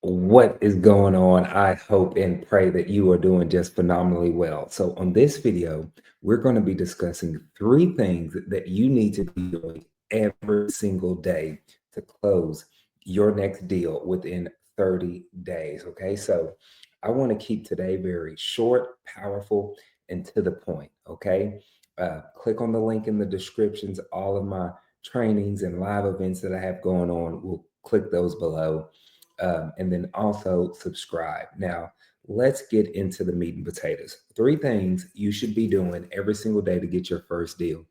What is going on? I hope and pray that you are doing just phenomenally well. So, on this video, we're going to be discussing three things that you need to be doing every single day to close your next deal within 30 days. Okay, so I want to keep today very short, powerful, and to the point. Okay, click on the link in the descriptions. All of my trainings and live events that I have going on, we'll click those below, and then also subscribe. Now, let's get into the meat and potatoes. Three things you should be doing every single day to get your first deal.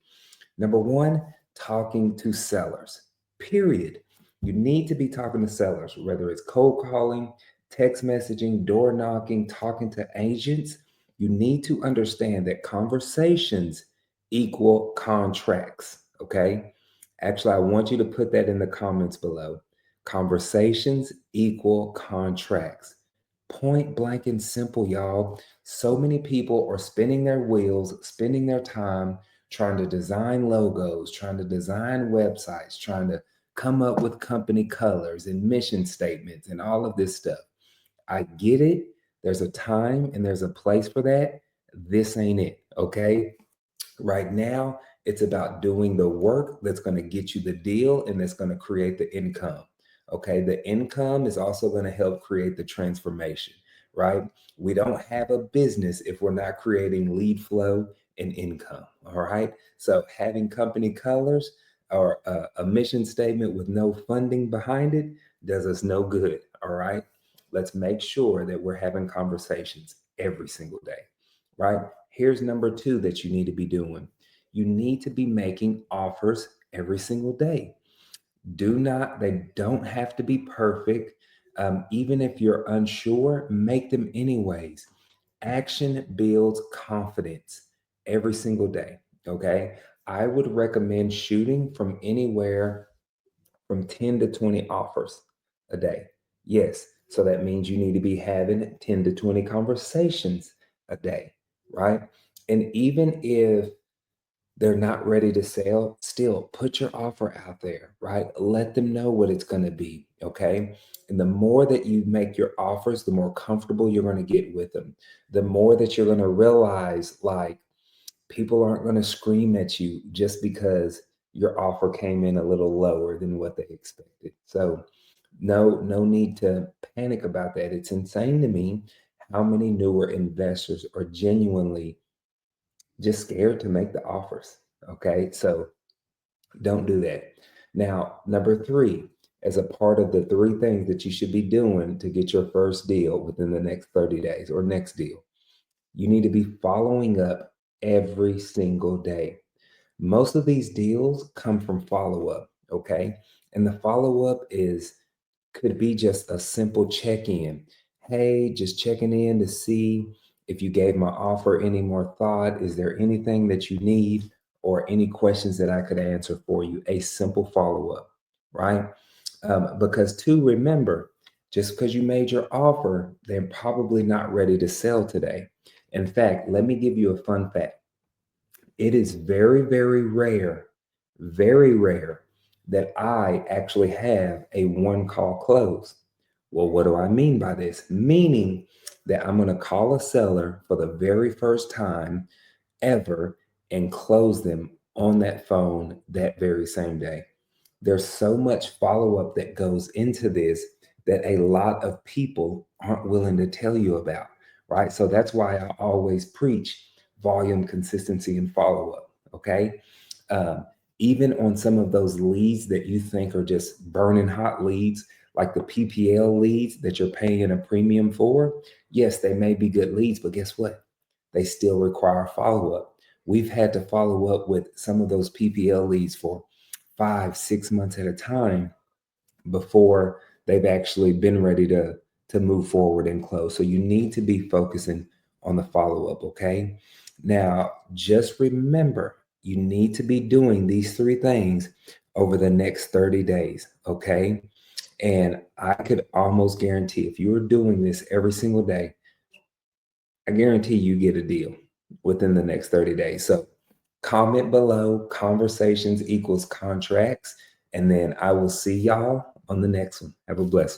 Number one, talking to sellers, period. You need to be talking to sellers, whether it's cold calling, text messaging, door knocking, talking to agents. You need to understand that conversations equal contracts. Okay. Actually, I want you to put that in the comments below. Conversations equal contracts. Point blank and simple, y'all. So many people are spinning their wheels, spending their time trying to design logos, trying to design websites, trying to come up with company colors and mission statements and all of this stuff. I get it. There's a time and there's a place for that. This ain't it. Okay. Right now, it's about doing the work that's going to get you the deal and that's going to create the income. Okay. The income is also going to help create the transformation, right? We don't have a business if we're not creating lead flow and income. All right. So having company colors or a mission statement with no funding behind it does us no good. All right. Let's make sure that we're having conversations every single day, right? Here's number two that you need to be doing. You need to be making offers every single day. They don't have to be perfect. Even if you're unsure, make them anyways. Action builds confidence every single day. Okay. I would recommend shooting from anywhere from 10 to 20 offers a day. Yes. So that means you need to be having 10 to 20 conversations a day, right? And even if they're not ready to sell, still put your offer out there, right? Let them know what it's going to be, okay? And the more that you make your offers, the more comfortable you're going to get with them. The more that you're going to realize, like, people aren't going to scream at you just because your offer came in a little lower than what they expected. So, no need to panic about that. It's insane to me how many newer investors are genuinely just scared to make the offers. Okay. So don't do that. Now, number three, as a part of the three things that you should be doing to get your first deal within the next 30 days or next deal, you need to be following up every single day. Most of these deals come from follow up. Okay. And the follow up is could be just a simple check in. Hey, just checking in to see if you gave my offer any more thought. Is there anything that you need or any questions that I could answer for you? A simple follow up, right? Because to remember, just because you made your offer, they're probably not ready to sell today. In fact, let me give you a fun fact. It is very rare that I actually have a one call close. Well, what do I mean by this? Meaning that I'm going to call a seller for the very first time ever and close them on that phone that very same day. There's so much follow up that goes into this that a lot of people aren't willing to tell you about, right? So that's why I always preach volume, consistency, and follow up. Okay. Um, Even on some of those leads that you think are just burning hot leads, like the PPL leads that you're paying a premium for, yes, they may be good leads, but guess what? They still require follow up. We've had to follow up with some of those PPL leads for 5, 6 months at a time before they've actually been ready to move forward and close. So you need to be focusing on the follow up. Okay. Now, just remember, you need to be doing these three things over the next 30 days. Okay. And I could almost guarantee if you are doing this every single day, I guarantee you get a deal within the next 30 days. So comment below, conversations equals contracts. And then I will see y'all on the next one. Have a blessed one.